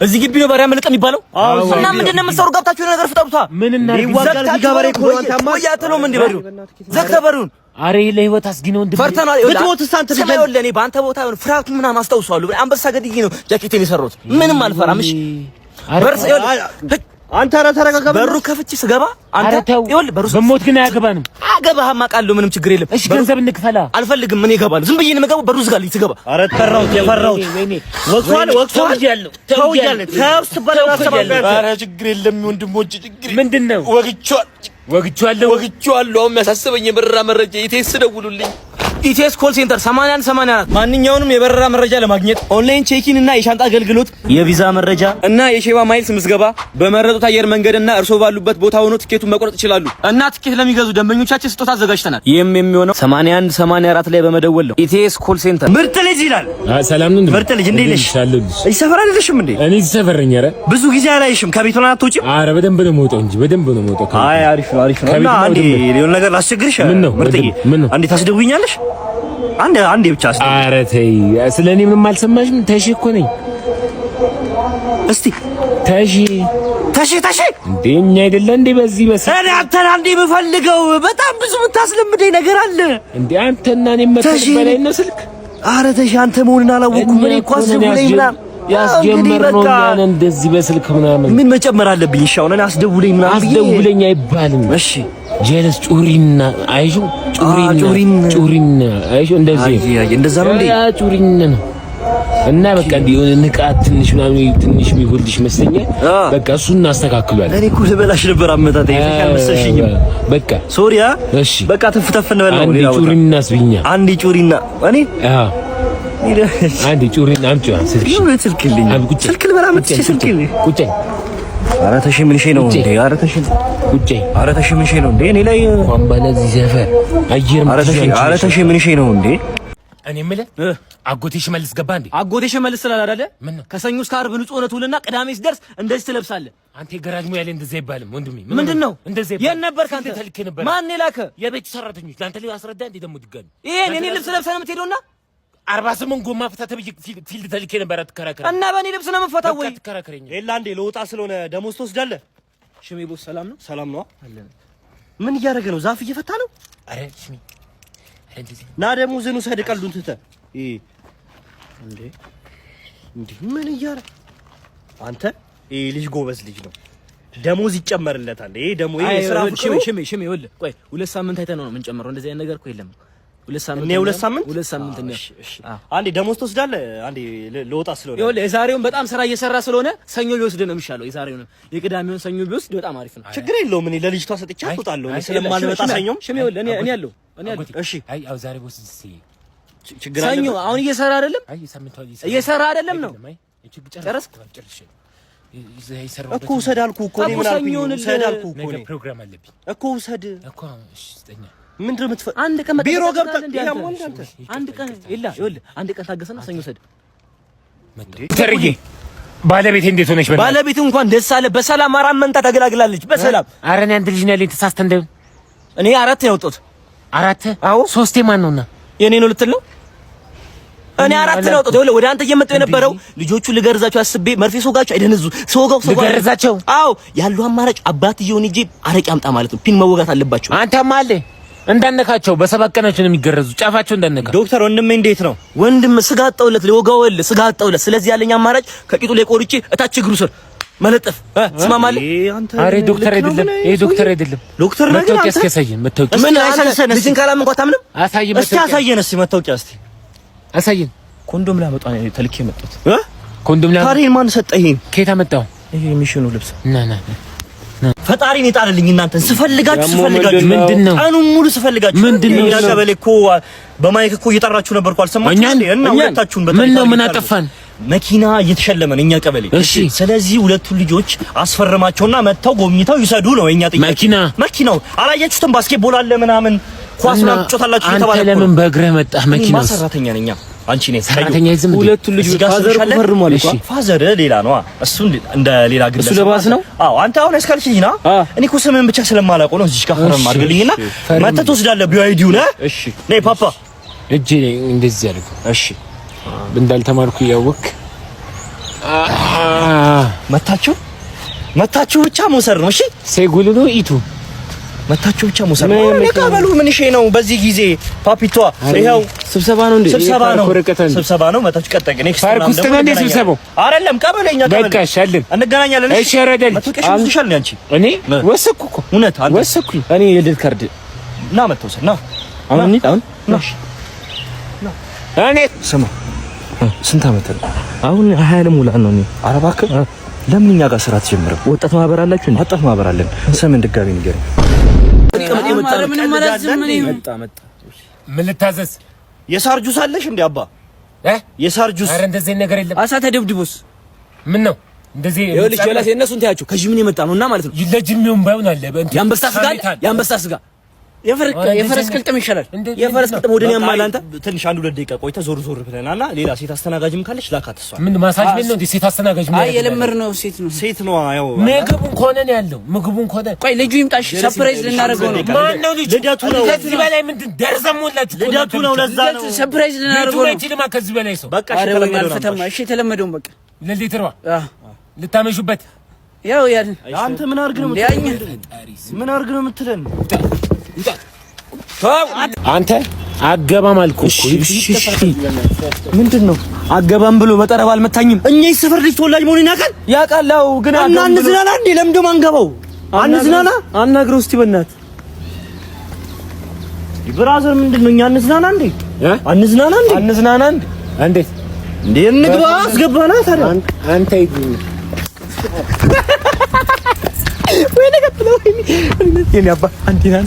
እዚህ ግቢ ነው ባሪያ መልቀ የሚባለው እና ምንድነው የምትሰሩ ገብታችሁ ነገር ፍጠሩታ ምን እና ይዋጋል ይጋባሬ ኮ አንተማ ያተሎም እንዲበሩ ዘክተበሩን አሬ ለህይወት አስጊነው እንድፈርተና ብትሞት ሳንተ ቢገል ለኔ ባንተ ቦታ ፍራቱ ምናምን አስተውሷለሁ አንበሳ ገድዬ ነው ጃኬቴን የሰሩት ምንም አልፈራም እሺ በርስ አንተ ተረጋጋ በሩ ከፍቼ ስገባ አንተ ይኸውልህ በሩ በሞት ግን አያገባንም አገባህማ ቃሉ ምንም ችግር የለም እሺ ገንዘብ እንክፈላ አልፈልግም ምን ይገባል ዝም ብዬ ነው የምገባው በሩ ዝጋልኝ ስገባ አረ ተፈራውት የፈራውት ወቅቷል ያለው ተውያለ ተውስ በለው አሰባለ አረ ችግር የለም ወንድሞች ችግር ምንድነው ወግቻለሁ አሁን የሚያሳስበኝ የበረራ መረጃ ኢቴስ ደውሉልኝ ኢቴስ ኮል ሴንተር 8184 ማንኛውንም የበረራ መረጃ ለማግኘት ኦንላይን ቼኪን እና የሻንጣ አገልግሎት የቪዛ መረጃ እና የሼባ ማይልስ ምዝገባ በመረጡት አየር መንገድና እርሶ ባሉበት ቦታ ሆኖ ቲኬቱን መቆረጥ ይችላሉ እና ቲኬት ለሚገዙ ደንበኞቻችን ስጦታ አዘጋጅተናል ይሄም የሚሆነው 8184 ላይ በመደወል ነው ኢቴስ ኮል ሴንተር ምርጥ ልጅ ይላል ሰላም ነው ምርጥ ልጅ እንዴ ነሽ ይሰፈር አይደለሽም እንዴ እኔ ይሰፈርኝ ኧረ ብዙ ጊዜ አላይሽም ከቤት ሆና አትወጪም ኧረ በደንብ ነው የምወጣው እንጂ በደንብ ነው የምወጣው አይ አሪፍ ነው እና አንዴ ሊሆን ነገር ላስቸግርሽ ምርጥዬ አንዴ ታስደውኛለሽ አንዴ ብቻ ኧረ ተይ ስለኔ ምንም አልሰማሽም ተሺ እኮ ነኝ እስቲ ተሺ እንደኛ አይደለ እንዴ በዚህ እኔ አንተን አንዴ የምፈልገው በጣም ብዙ የምታስለምደኝ ነገር አለ እንዴ አንተና እኔ መተበላይ ነው ስልክ ኧረ ተሺ አንተ መሆንን አላወኩም እኔ እኮ አስደውለኝ ምናምን ያስጀመርነው ያን እንደዚህ በስልክ ምናምን ምን መጨመር አለብኝ እሺ አሁን እኔ አስደውለኝ አይባልም እሺ ጀለስ ጩሪና አይሹ ጩሪና አይሹ እንደዛ ነው እንዴ ጩሪና ነው እና በቃ እንዲሆነ ንቃት ትንሽ የሚጎልሽ መስለኛል በቃ እሱን እናስተካክሏል እኔ እኮ ልበላሽ ነበር አመጣጤ ተካልመሰሽኝ በቃ ሶሪያ እሺ በቃ ተፍተፍ እንበለው ሌላ ጩሪና አስብኛ አንዴ ጩሪና እኔ አንዴ ጩሪና አምጪው ስልክልኝ ስልክ ልበላምጥ ስልክልኝ ቁጭ ኧረ ተሽ ምን ሸይ ነው እንዴ ኧረ ተሽ ቁጭ ኧረ ተሽ ምን ሸይ ነው እንዴ እኔ ላይ ቋምባለ እዚህ ሰፈር አየር ኧረ ተሽ ምን ሸይ ነው እንዴ እኔ የምልህ አጎቴ ሽመልስ ገባ እንዴ አጎቴ ሽመልስ ስላል አይደለ ከሰኞ እስከ ዓርብ ንጹህ ሆነ ትውልና ቅዳሜ ሲደርስ እንደዚህ ትለብሳለህ አንተ ገራጅ ሙያ ላይ እንደዚህ አይባልም ወንድሜ ምንድነው እንደዚህ አይባልም የት ነበር ካንተ ተልከህ ነበር ማን የላከ የቤት ሰራተኞች ላንተ ላይ አስረዳ እንዴ ደሞ ድጋሚ ይሄን እኔ ልብስ ለብሰህ ነው የምትሄደውና 48 ጎማ ፈታ ፊልድ ተልኬ ነበር አትከራከረ እና በእኔ ልብስ ነው የምፈታው ወይ አትከራከረኝ ሌላ እንዴ ለውጣ ስለሆነ ደሞዝ ትወስዳለህ ሽሜ ቦስ ሰላም ነው አለን ምን እያደረገ ነው ዛፍ እየፈታ ነው አረ ሽሜ ና ደሞዝን ውሰድ ቀልዱን ትተህ እንዴ ምን እያደረገ አንተ ልጅ ጎበዝ ልጅ ነው ደሞዝ ይጨመርለታል ደሞ ስራ ሽሜ ይኸውልህ ቆይ 2 ሳምንት አይተህ ነው የምንጨምረው እንደዚህ አይነት ነገር እኮ የለም 2 ሳምንት እሺ አንዴ ደሞዝ ትወስዳለህ አንዴ ለወጣ ስለሆነ ይኸውልህ የዛሬውን በጣም ስራ እየሰራ ስለሆነ ሰኞ ቢወስድ ነው የሚሻለው የዛሬውን የቅዳሜውን ሰኞ ቢወስድ በጣም አሪፍ ነው ችግር የለውም እኔ ለልጅቷ ሰጥቻ አትወጣለሁ እኔ ስለማልመጣ ሰኞም ሽሜ ይኸውልህ እኔ ያለው እሺ አይ አው ዛሬ ቦስ ችግር አለ ሰኞ አሁን እየሰራ አይደለም አይ ሳምንታው እየሰራ አይደለም ነው ጨረስክ እኮ ውሰድ አልኩህ እኮ እኔ ምን አልኩኝ ውሰድ አልኩህ እኮ እኔ ፕሮግራም አለብኝ እኮ ውሰድ እኮ እሺ ስጠኛ ምንድነው የምትፈ አንድ ቀን ቢሮ ገብተህ አንድ ቀን ይኸውልህ አንድ ቀን ታገሰና ሰኞ ሰድ ተርጌ ባለቤቴ እንዴት ሆነሽ ባለቤቴ እንኳን ደስ አለ በሰላም አራመንታ ተገላግላለች በሰላም ኧረ እኔ አንድ ልጅ ነው ያለኝ ተሳስተ እንደው እኔ 4 ነው ያወጣሁት 4 አዎ 3 ማን ነውና የኔ ነው ልትል ነው እኔ 4 ነው ያወጣሁት ይኸውልህ ወደ አንተ እየመጣሁ የነበረው ልጆቹ ልገርዛቸው አስቤ መርፌ ሶጋቸው አይደነዙ ሶጋው ልገርዛቸው አዎ ያለው አማራጭ አባትየውን እንጂ አረቂ አምጣ ማለት ነው ፒን መወጋት አለባቸው አንተማ አለ እንዳነካቸው በሰባት ቀናቸው ነው የሚገረዙ ጫፋቸው እንዳነካ ዶክተር ወንድሜ እንዴት ነው ወንድም ስጋ አጣውለት ለወጋውል ስጋ አጣውለት ስለዚህ ያለኝ አማራጭ ከቂጡ ላይ ቆርጬ እታች እግሩ ስር መለጠፍ ስማማለ አሬ ዶክተር አይደለም ይሄ ዶክተር አይደለም ዶክተር ነገር አንተ እስከሰየን መታወቂያ ምን አይሰነሰነ ልጅን ካላም እንኳን ታምንም አሳይ መታወቂያ አሳየን እስኪ መታወቂያ እስኪ አሳየን ኮንዶም ላመጣ ነው ተልኬ መጣሁት ኮንዶም ላ ታሪን ማን ሰጠህ ይሄን ከየት አመጣው ይሄ የሚሽኑ ልብስ ና ፈጣሪን ይጣልልኝ እናንተን ስፈልጋችሁ ምንድነው ቀኑን ሙሉ ስፈልጋችሁ ምንድነው ያቀበለ እኮ በማይክ እኮ እየጠራችሁ ነበርኩ አልሰማችሁ እንዴ እና ሁለታችሁን በተለይ ምን አጠፋን መኪና እየተሸለመ ነው እኛ ቀበሌ እሺ ስለዚህ ሁለቱ ልጆች አስፈርማቸውና መተው ጎብኝተው ይሰዱ ነው የኛ ጥያቄ መኪናው አላያችሁትም ባስኬትቦል አለ ምናምን ኳስ ነው ጮታላችሁ እየተባለ አንተ ለምን በእግርህ መጣህ መኪና ሰራተኛ ነኝ አንቺ ነኝ ሰራተኛ ይዝም ሁለቱ ልጆች ፋዘር ፈርሟል እኮ ፋዘር ሌላ ነው እሱ እንደ ሌላ ግለሰብ እሱ ለባስ ነው አዎ አንተ አሁን እስካልሽኝና እኔ እኮ ስምን ብቻ ስለማላውቀው ነው እዚህ ጋር ፈርም አድርግልኝና መተህ ትወስዳለህ ቢዋይዲው ነህ እሺ ነይ ፓፓ እጄ እንደዚህ ያልኩ እሺ እንዳልተማርኩ ያወክ መታችሁ ብቻ መውሰድ ነው። እሺ ሴጉሉ ነው ኢቱ መታችሁ ብቻ መውሰድ ነው። ለቃበሉ ምን እሺ ነው በዚህ ጊዜ ፓፒቷ ይሄው ስብሰባ ነው እንዴ? ስብሰባ ነው። መታችሁ ቀጠቀ ኔክስት ፓርክ ውስጥ ነው እንዴ ስብሰባው? አይደለም ቀበለኛ ቀበለ በቃ ሻልን እንገናኛለን። እሺ ረደል አንቺ አንቺ እኔ ወሰኩ እኮ እውነት አንተ ወሰኩ። እኔ የልደት ካርድ ና መተውሰድ ና አሁን እኔ ስማ ስንት አመት ነው አሁን? 20 ለሙላ ነው። እኔ አረባከ ለምን እኛ ጋር ስራ ትጀምረው? ወጣት ማህበር አላችሁ? ወጣት ማህበር አለን። ስምን ድጋሚ ንገረኝ። ምን ልታዘዝ? የሳር ጁስ አለሽ እንዴ አባ? የሳር ጁስ? ኧረ እንደዚህ ነገር የለም። አሳ ተደብድቦስ ምን ነው እንደዚህ? ይኸውልሽ ጀላስ የእነሱን ታያቸው ከጅምን የመጣ ነውና ማለት ነው። ለጅሚውን ባይሆን አለ የአንበሳ ስጋ የፈረስ ቅልጥም ይሻላል። የፈረስ ቅልጥም ወደኔ ያማል። አንተ ትንሽ 1-2 ደቂቃ ቆይተህ ዞር ብለናልና ሌላ ሴት አስተናጋጅም ካለች ላካት። እሷ ምን ማሳጅ ቤት ነው እንዴ? ሴት አስተናጋጅ ምን? አይ የለመድነው ሴት ነው። ያው ምግቡን ከሆነ ነው ያለው። ምግቡን ከሆነ ቆይ ልጁ ይምጣሽ፣ ሰርፕራይዝ ልናደርገው ነው። ማን ነው ልጁ? ልደቱ ነው። ከዚህ በላይ ምንድን ደርዘሞላችሁ? ልደቱ ነው። ለዛ ነው ሰርፕራይዝ ልናደርገው ነው። ልደቱ ነው። ከዚህ በላይ ሰው በቃ የተለመደውን በቃ ለሊትሯ ልታመሹበት ያው ያን አንተ ምን አድርግ ነው የምትለን? አንተ አገባም አልኩህ እኮ። ምንድነው አገባም ብሎ በጠረባ አልመታኝም። እኛ የሰፈር ልጅ ተወላጅ መሆኑን ያውቃል። ያው ግን አንዝናና እንዴ? ለምንድነው ማንገባው? አንዝናና አናግረው እስቲ በእናትህ ብራዘር። ምንድነው እኛ አንዝናና እንዴ? አንዝናና እንዴ? እንዴት እንዴ? እንግባ አስገባና ታዲያ አንተ ይዱኝ ወይ ነገጥለው የኔ አባ አንቲናን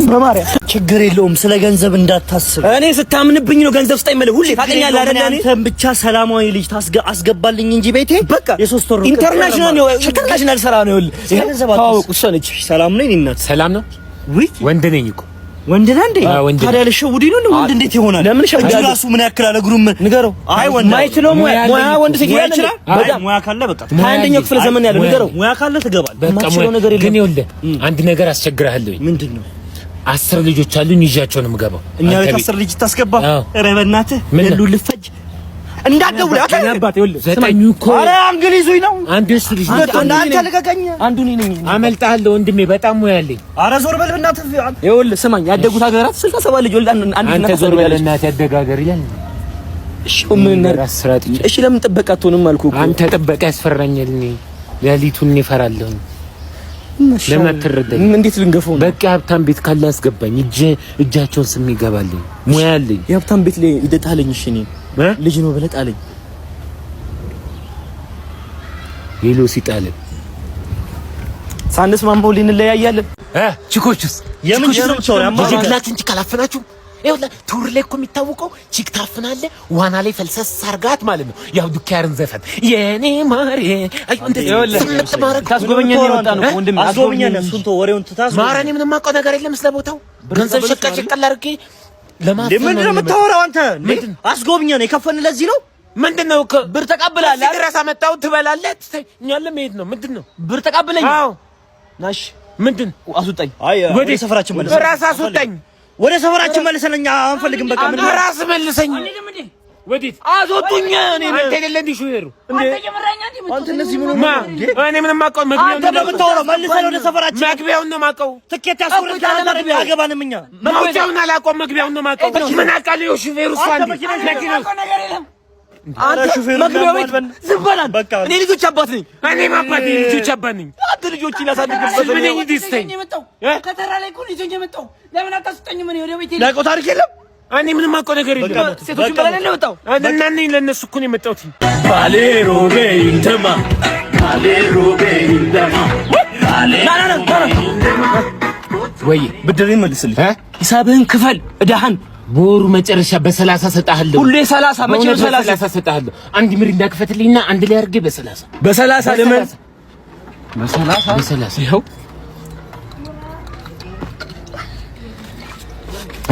በማርያም ችግር የለውም። ስለ ገንዘብ እንዳታስብ። እኔ ስታምንብኝ ነው ገንዘብ ስጠኝ ማለት ሁሌ ታውቀኛለህ አይደል? እኔ አንተም ብቻ ሰላማዊ ልጅ አስገባልኝ እንጂ ቤቴ በቃ የ3 ወር ኢንተርናሽናል ስራ ነው። ይኸውልህ ታውቁ እሷ ነች። ሰላም ነኝ እናት። ሰላም ነው ወይ? ወንድ ነኝ እኮ። ወንድ ነህ እንዴ? ታዲያ ለሸውዲ ነው ወንድ እንዴት ይሆናል? ለምን ሸውዲ ራሱ ምን ያክላል? እግሩም ንገረው። አይ ወንድ ማይችለው ሙያ ወንድ ሲገባ ይችላል። በጣም ሙያ ካለ በቃ 21ኛው ክፍለ ዘመን ያለው ንገረው። ሙያ ካለ ትገባለህ። ማይችለው ነገር የለም። ግን ይኸውልህ አንድ ነገር አስቸግረሃለሁ። ምንድነው? 10 ልጆች አሉኝ ይዣቸው ነው የምገባው። እኛ ቤት 10 ልጅ ታስገባ? ኧረ በእናትህ ሁሉ ልፈጅ እንዳትደውል አታባቴ። ይኸውልህ ዘጠኙ እኮ ኧረ እንግሊዙኝ ነው። አንዱስ ልጅ አንተ ልቀቀኝ። አንዱ ነኝ አመልጣለሁ ወንድሜ። በጣም ሙያ አለኝ። ኧረ ዞር በል በእናትህ። ይኸውልህ ስማኝ፣ ያደጉት ሀገራት 67 ልጅ ወልዳ አንተ ዞር በል እናትህ። ያደገ ሀገር ይላል። እሺ ምን ነራስራት? እሺ ለምን ጥበቃ አትሆንም አልኩህ እኮ። አንተ ጥበቃ ያስፈራኛል። እኔ ሌሊቱን እፈራለሁ። ለምን አትረዳኝ? እንዴት ልንገፈው ነው? በቃ ሀብታም ቤት ካለ አስገባኝ። እጃቸውን ስም ይገባልኝ። ሙያ አለኝ። የሀብታም ቤት ላይ ይደጣለኝ። እሺ እኔ ልጅ ነው ብለህ ጣለኝ። ሌሎ ሲጣለን ሳንስማማው ልንለያያለን። ቺኮቹስ የምንችላችሁን ካላፈናችሁ ይኸውልህ ቱር ላይ እኮ የሚታወቀው ቺክ ታፍናለህ፣ ዋና ላይ ፈልሰስ አርጋት ማለት ነው። ያው ዱካርን ዘፈን የኔ ማሬ ታስጎበኛኝ የመጣ ነው ወንድም። አስጎበኛኝ እሱን ተው፣ ወሬውን ትታስ ማራኔ ምንም አውቀው ነገር የለም ስለ ቦታው። ገንዘብ ሸቀል አድርጌ ለማፈን ምንድን ነው የምታወራው አንተ? አስጎበኛኝ የከፈልን ለዚህ ነው። ምንድነው ብር ተቀብላለህ? ሲረሳ መጣው ትበላለህ፣ ትተኛለህ። መሄድ ነው ምንድነው? ብር ተቀብለኝ። አዎ ናሽ ምንድን አስወጣኝ። አይ ወደ ሰፈራችን መልሰን ራስ አስወጣኝ። ወደ ሰፈራችን መልሰን እኛ አንፈልግም። በቃ ምን ራስ መልሰኝ። ወዴት አስወጡኝ? እኔ አንተ አይደለ እንዴ ሹፌሩ? አንተ እነዚህ ምን እኔ ምንም አውቀው መግቢያውን ነው የምታወራው። መልሰን ወደ ሰፈራችን መግቢያውን ነው የማውቀው። ትኬት ያስቆርጣል አይደል? አገባንም እኛ መውጫውን አላውቀውም። መግቢያውን ነው የማውቀው። ምን አውቃለሁ ሹፌሩ? እሷ አንተ አንተ ሹፌሩ መግቢያው ቤት ዝም በል አንተ። በቃ እኔ ልጆች አባት ነኝ። እኔም አባት ነኝ፣ ልጆች አባት ነኝ። አንተ ልጆች ይላሳድግበት ምን ነኝ ዲስተኝ ከተራ ላይ እኮ ልጆች የመጣው ለምን አታስጠኝም? እኔ ወደ ቤቴ ላቆ ታሪክ የለም። እኔ ምንም አውቀው ነገር የለም። ሴቶች በላይ ነው የመጣው እና እኔ ለነሱ እኮ ነው የመጣሁት። ባሌሮ በይንተማ ባሌሮ በይንተማ ወይ ብድሬን መልስልኝ፣ ሂሳብህን ክፈል፣ እዳህን በወሩ መጨረሻ በ30 ሰጣለሁ። ሁሌ 30 መቼ ነው 30 ሰጣለሁ። አንድ ምሪንዳ ክፈትልኝና አንድ ላይ አድርጌ በ30 ለምን በ30 ይኸው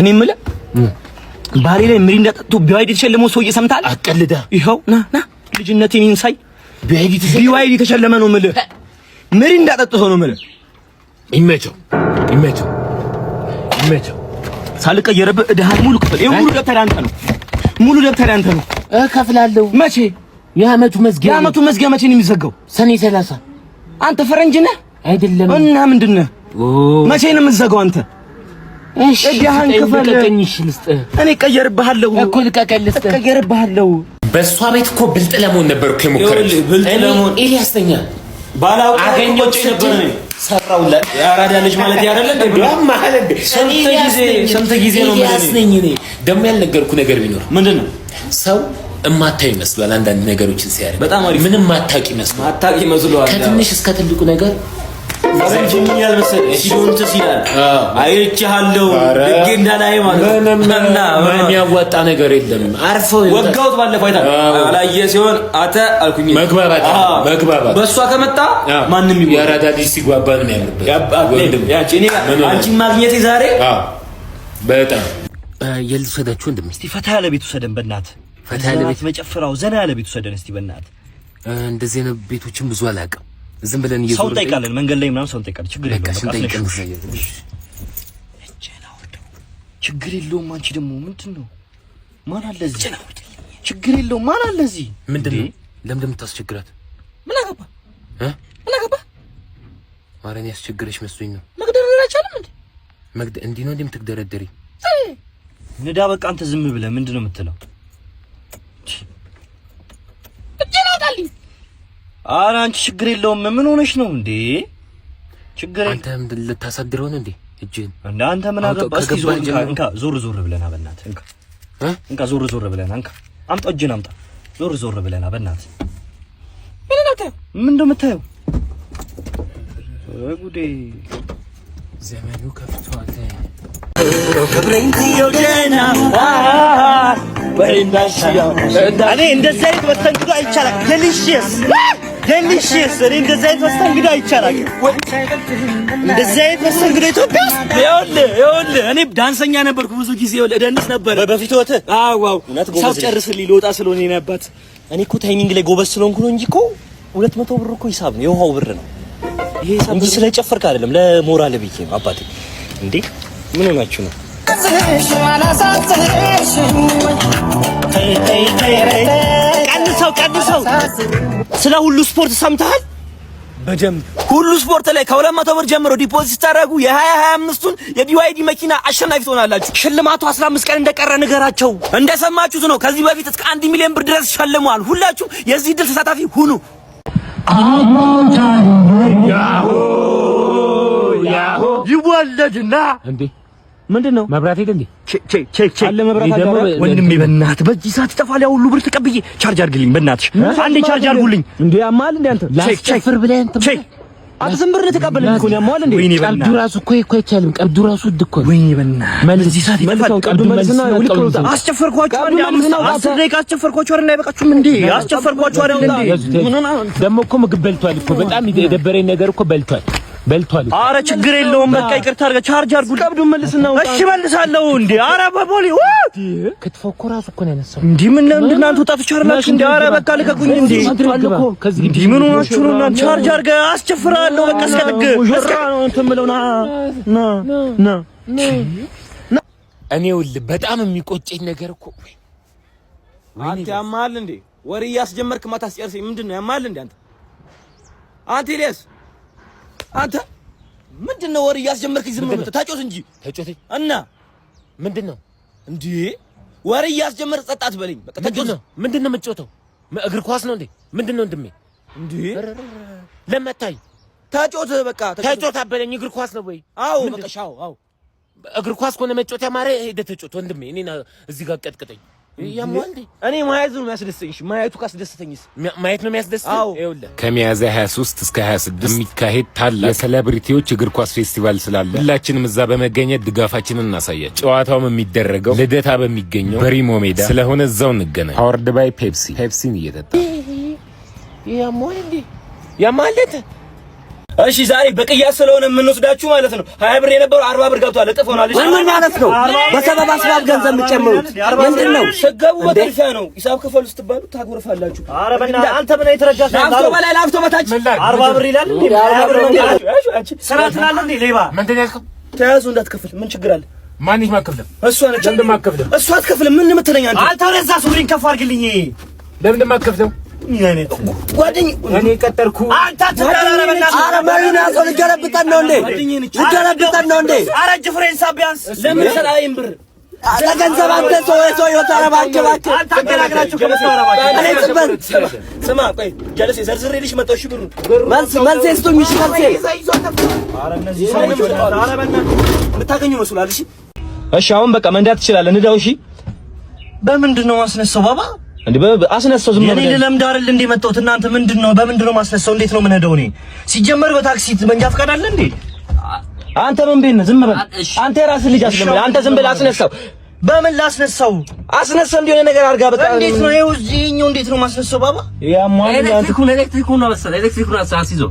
እኔ የምልህ ባሌ ላይ ምሪንዳ ጠጥቶ ቢዋይዲ የተሸለመው ሰውዬ ሰምተሃል? አቀልዳ ይኸው ና ልጅነቴን ኢንሳይ ቢዋይዲ የተሸለመ ነው የምልህ። ምሪንዳ ጠጥቶ ነው የምልህ። ይመቸው ሳልቀየርብህ እድሃን ሙሉ ክፍል ይሄ ሙሉ ደብተር ያንተ ነው። እከፍላለሁ። መቼ? የዓመቱ መዝጊያ መቼ ነው የሚዘጋው? ሰኔ 30። አንተ ፈረንጅ ነህ አይደለም? እና ምንድን ነህ? መቼ ነው የምትዘጋው አንተ? እሺ ያን ክፈል። እኔ ቀየርብሃለሁ እኮ ልቀቀልስጥ። ቀየርብሃለሁ። በሷ ቤት እኮ ብልጥ ለመሆን ነበርኩ የሞከረው። እኔ ያስተኛ ባላው አገኘሁት ነበር ነው ሰራውላት። ያራዳ ልጅ ማለት ያረለ ማለት ስንት ጊዜ ነው ያስነኝ። እኔ ደግሞ ያልነገርኩ ነገር ቢኖር ምንድነው? ሰው እማታው ይመስላል አንዳንድ ነገሮችን ሲያደርግ በጣም አሪፍ ምንም ማታቂ ይመስላል። ከትንሽ እስከ ትልቁ ነገር ፈረንጅም ያልመሰለ ሲዶንት ሲላል አይቻለሁ ልክ እንዳላይ ማለት ነውና ምን ያዋጣ ነገር የለም። አርፎ ወጋውት ባለፈው አይታ አላየ ሲሆን አተ አልኩኝ መግባባት በሷ ከመጣ ማንንም ያራዳ ልጅ ሲጓባ ነው ያለበት። ያቺ እኔ አንቺን ማግኘቴ ዛሬ በጣም የልሰዳችሁ እንደምስቲ ፈታ ያለ ቤት ወሰደን በእናትህ ፈታ ያለ ቤት መጨፈራው ዘና ያለ ቤት ወሰደን እስቲ በእናትህ። እንደዚህ ነው ቤቶችን ብዙ አላውቅም። ዝም ብለን እየዞርን ሰው ጠይቃለን መንገድ ላይ ምናምን ሰው ጠይቃለን። ችግር የለውም አንቺ ደግሞ ምንድነው? ማን አለ እዚህ? ችግር የለውም ማን አለ እዚህ? ምንድነው? ለምን የምታስቸግራት? ምን አገባ? ማረን ያስቸግረሽ መስሎኝ ነው። መግደርደር አይቻልም እንዴ? እንዲህ ነው እንደምትደረደሪ ንዳ በቃ አንተ ዝም ብለህ ምንድነው የምትለው? ኧረ አንቺ ችግር የለውም ምን ሆነሽ ነው እንዴ? ችግር አንተ ምን ልታሳድረው ነው እንዴ? እጅን እንደ አንተ ምን አገባ? እስኪ ዞር ብለና በእናትህ እንካ ዞር ብለና እንካ አምጣ እጅን አምጣ ዞር ብለና በእናትህ ምን እንደምታየው ጉዴ ዘመኑ ከፍቷል። ከብሬን ዲዮጀና በእንዳሽያ እኔ እንደዚህ አይነት መስተንግዶ አይቻልም። ዴሊሺየስ እኔ እንደዚህ አይነት መስተንግዶ አይቻልም። እንደዚህ አይነት መስተንግዶ ኢትዮጵያ ይኸውልህ እኔ ዳንሰኛ ነበርኩ ብዙ ጊዜ እደንስ ነበር በፊት ወተ ዋው ሰው ጨርስልኝ ልወጣ ስለሆነ ነበር። እኔ እኮ ታይሚንግ ላይ ጎበዝ ስለሆንኩ ነው እንጂ እኮ 200 ብር እኮ ሂሳብ ነው የውሃው ብር ነው ይሄ ሂሳብ እንጂ ስለጨፈርክ አይደለም። ለሞራል ብዬ ነው አባቴ። እንዴ ምን ሆናችሁ ነው? ቀንሰው ስለ ሁሉ ስፖርት ሰምተሃል? በደምብ ሁሉ ስፖርት ላይ ከ200 ብር ጀምሮ ዲፖዚት ታደርጉ የ2025ቱን የቢዋይዲ መኪና አሸናፊ ትሆናላችሁ። ሽልማቱ 15 ቀን እንደቀረ ንገራቸው። እንደሰማችሁት ነው። ከዚህ በፊት እስከ 1 ሚሊዮን ብር ድረስ ሸልመዋል። ሁላችሁ የዚህ ድል ተሳታፊ ሁኑ። ይወለድና እንዴ ምንድነው መብራት ሄደ እንዴ? ቼክ አለ መብራት አለ። ወንድሜ በእናትህ በዚህ ሰዓት ይጠፋል። ያው ሁሉ ብር ተቀብዬ ቻርጅ አድርግልኝ በእናትሽ አንዴ ቻርጅ አድርጉልኝ። እንዴ ያማል እንዴ አንተ ላስጨፍር ብለህ እንትን አንተ ዝም ብር ተቀበለኝ እኮ ነው ያማል እንዴ? ቀብዱ ራሱ እኮ አይቻልም። ቀብዱ ራሱ ውድ እኮ ነው። ወይኔ በእናትህ በዚህ ሰዓት ይጠፋል። ቀብዱ መልስና አስጨፈርኳችሁ አንዴ 10 ደቂቃ አስጨፈርኳችሁ አይደል? አይበቃችሁም እንዴ? አስጨፈርኳችሁ አይደል እንዴ? ምን ሆነ ደግሞ እኮ ምግብ በልቷል እኮ በጣም የደበረኝ ነገር እኮ በልቷል። አረ ችግር የለውም በቃ ይቅርታ አድርገህ ቻርጅ አድርጉ። ቀብዱን መልስና እሺ መልሳለሁ እንዴ። አረ በቦሌ ክትፎ እኮ ራሱ እኮ ነው ያነሳው እንዴ። ምን ነው እናንተ ወጣቶች አይደላችሁ እንዴ? አረ በቃ ልቀቁኝ እንዴ። እንዴ ምን ሆናችሁ ነው እናንተ? ቻርጅ አድርገህ አስጨፍራለሁ በቃ እስከ ጥግ እንትን ብለው ና እኔ ውል በጣም የሚቆጨኝ ነገር እኮ አንተ ያማል እንዴ? ወሬ እያስጀመርክ ማታስጨርሰኝ ምንድነው? ያማል እንዴ አንተ ኢልያስ አንተ ምንድነው ወሬ እያስጀመርክ ዝም ብለህ ታጮት እንጂ ታጮት እና ምንድነው እንዴ ወሬ እያስጀመርክ ጸጣት በለኝ በቃ ታጮት ምንድነው የምትጮተው እግር ኳስ ነው እንዴ ምንድነው እንደሜ እንዴ ለመታይ ታጮት በቃ ታጮት አበለኝ እግር ኳስ ነው ወይ አዎ በቃ አዎ እግር ኳስ ከሆነ መጮት ያማረ ሄደህ ተጮት ወንድሜ እኔና እዚህ ጋር ቀጥቅጠኝ ያሟልዲ እኔ ማየት ነው የሚያስደስተኝሽ ማየቱ ካስደስተኝስ ማየት ነው የሚያስደስተኝ ይኸውልህ ከሚያዝያ 23 እስከ 26 የሚካሄድ ታላቅ የሴሌብሪቲዎች እግር ኳስ ፌስቲቫል ስላለ ሁላችንም እዛ በመገኘት ድጋፋችንን እናሳያለን። ጨዋታውም የሚደረገው ልደታ በሚገኘው በሪሞ ሜዳ ስለሆነ እዛው እንገናኝ። ፓወርድ ባይ ፔፕሲን እየጠጣ ያማለት እሺ ዛሬ በቅያስ ስለሆነ የምንወስዳችሁ ማለት ነው 20 ብር የነበረው 40 ብር ገብቷል። እጥፍ ሆኗል። እሺ ምን ማለት ነው? በሰበብ አስባብ ገንዘብ የምትጨምሩት ምንድነው? ስገቡ በጥርፊያ ነው። ሂሳብ ክፈሉ ስትባሉ ታጎርፋላችሁ። ኧረ በእናትህ አንተ ምን አይተረዳሽ? ላፍቶ በላይ ላፍቶ በታች 40 ብር ይላል እንዴ? 40 ብር ነው። ስራ ትላለህ እንዴ? ሌባ ምንድን ያልከው? ተያዙ እንዳትከፍል ምን ችግር አለ? ማንሽ ማከፍለም እሷ ነች። ለምን ማከፍለም? እሷ አትከፍልም። ምን የምትለኝ አንተ? አንተ ወደዛ ሱሪን ከፍ አድርግልኝ። ለምን ማከፍለም? ጓደኝ እኔ ቀጠርኩ። አንተ ተዳራረበና ኧረ መሪና ሰው ልገለብጠን ነው እንዴ? ልገለብጠን ነው እንዴ? ኧረ እጅ ፍሬን ሳቢያንስ ለምን ሰላይም ብር ለገንዘብ አንተ ሰው እባክህ አንተ አገላግላችሁ ከመሰራባችሁ እኔ ጽበን ስማ፣ ቆይ ጀለሴ ዘርዝሬልሽ መጣሁ። እሺ ብሩን መልስ ስጡኝ። እሺ መልስ ኧረ እነዚህ ሰዎች ኧረ በእናትህ የምታገኙ መስሏል። እሺ አሁን በቃ መንዳት ትችላለህ። ንዳው። እሺ በምንድን ነው ማስነሳው? ባባ እንዴ አስነሳው። ዝም ብለህ እኔ ለምንድን አይደል እንዴ መጣሁት? እናንተ ምንድን ነው በምንድን ነው ማስነሳው? እንዴት ነው የምንሄደው? እኔ ሲጀመር በታክሲ መንጃ ፈቃድ አለ እንዴ? አንተ ምን ቤት ነህ? ዝም በል አንተ የራስህ ልጅ አስለምድ። አንተ ዝም ብለህ አስነሳው። በምን ላስነሳው? አስነሳው እንዲሆነ ነገር አድርጋ በቃ። እንዴት ነው ይኸው እዚህኛው እንዴት ነው ማስነሳው? ባባ ኤሌክትሪኩን አስይዘው።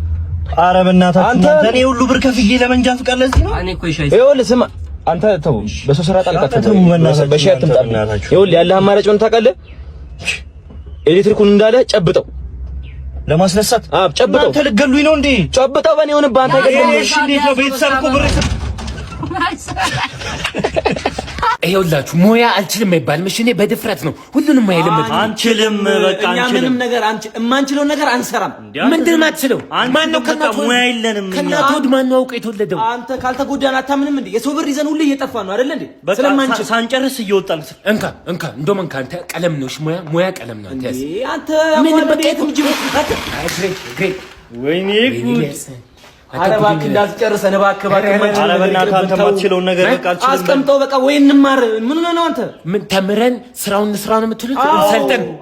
ኧረ በእናትህ አንተ እኔ ሁሉ ብር ከፍዬ ለመንጃ ፈቃድ ለዚህ ነው። እኔ እኮ ይኸውልህ ስማ አንተ ተው፣ በሰው ስራ ጣልቃ ተው፣ በሺህ አትምጣብኝ። ይኸውልህ ያለህ አማራጭ ምን ታውቃለህ? ኤሌክትሪኩን እንዳለ ጨብጠው ለማስነሳት። ጨብጠው። አንተ ልትገሉኝ ነው እንዴ? ጨብጠው። በእኔ ሆነህ አንተ አይገሉኝ። እሺ እንዴት ነው? ቤተሰብ እኮ ብር ይኸውላችሁ ሙያ አልችልም አይባልም። እሺ እኔ በድፍረት ነው ሁሉንም አይልም። አንችልም በቃ አንችልም። ምንም ነገር የማንችለው ነገር አንሰራም። ምንድን ነው አትችለው? ማን ነው ከናቱ ሙያ የለንም። ከናቱ ወድ ማን ነው አውቀው የተወለደው? አንተ ካልተጎዳን አታምንም እንዴ? የሰው ብር ይዘን ሁሉ እየጠፋን ነው አይደል እንዴ? ስለማንችል ሳንጨርስ እየወጣን እንካ እንደውም እንካ አንተ ቀለም ነው። እሺ ሙያ ቀለም ነው። አንተ ምን በቀየት ምጅ ግሬት ወይኔ ጉድ። ኧረ እባክህ እንዳትጨርሰን እባክህ። ኧረ በእናትህ አንተ የማትችለውን ነገር በቃ አልችልም። አስቀምጠው በቃ። ወይ እንማር። ምን ሆነህ ነው አንተ? ምን ተምረን ስራውን እንስራ ነው የምትሉት?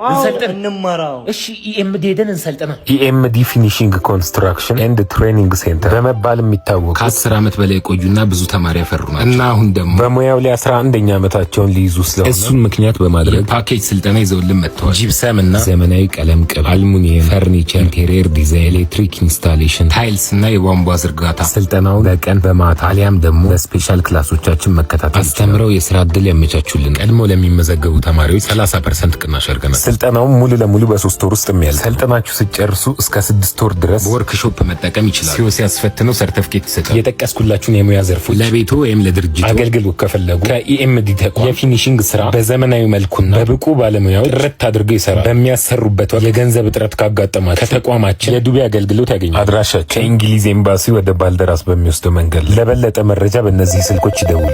እንሰልጠን እንማራው። እሺ ኢኤምዲ ሄደን እንሰልጠና። ኢኤምዲ ፊኒሺንግ ኮንስትራክሽን ኤንድ ትሬኒንግ ሴንተር በመባል የሚታወቅ ከ10 ዓመት በላይ የቆዩና ብዙ ተማሪ ያፈሩ ናቸው እና አሁን ደግሞ በሙያው ላይ 11ኛ ዓመታቸውን ሊይዙ ስለሆነ እሱን ምክንያት በማድረግ ፓኬጅ ስልጠና ይዘውልን መጥተዋል። ጂፕሰም እና ዘመናዊ ቀለም ቅብ፣ አልሙኒየም፣ ፈርኒቸር፣ ኢንቴሪየር ዲዛይን፣ ኤሌክትሪክ ኢንስታሌሽን፣ ታይልስ እና የቧንቧ ዝርጋታ። ስልጠናውን በቀን በማታ አሊያም ደግሞ በስፔሻል ክላሶቻችን መከታተል አስተምረው የስራ ዕድል ያመቻቹልን። ቀድሞ ለሚመዘገቡ ተማሪዎች 30% ቅናሽ አድርገናል። ስልጠናውን ሙሉ ለሙሉ በ3 ወር ውስጥ የሚያልቅ። ሰልጠናችሁ ሲጨርሱ እስከ 6 ወር ድረስ በወርክሾፕ መጠቀም ይችላል። ሲኦሲ ያስፈትነው ሰርቲፊኬት ይሰጣል። የጠቀስኩላችሁን የሙያ ዘርፎች ለቤቱ ወይም ለድርጅቱ አገልግሎት ከፈለጉ ከኢኤምዲ ተቋም የፊኒሺንግ ስራ በዘመናዊ መልኩና በብቁ ባለሙያዎች ጥርት አድርገው ይሰራል። በሚያሰሩበት ወቅት የገንዘብ እጥረት ካጋጠማቸው ከተቋማችን የዱቤ አገልግሎት ያገኛል። አድራሻችን ከእንግሊዝ ኤምባሲ ወደ ባልደራስ በሚወስደው መንገድ። ለበለጠ መረጃ በእነዚህ ስልኮች ይደውሉ።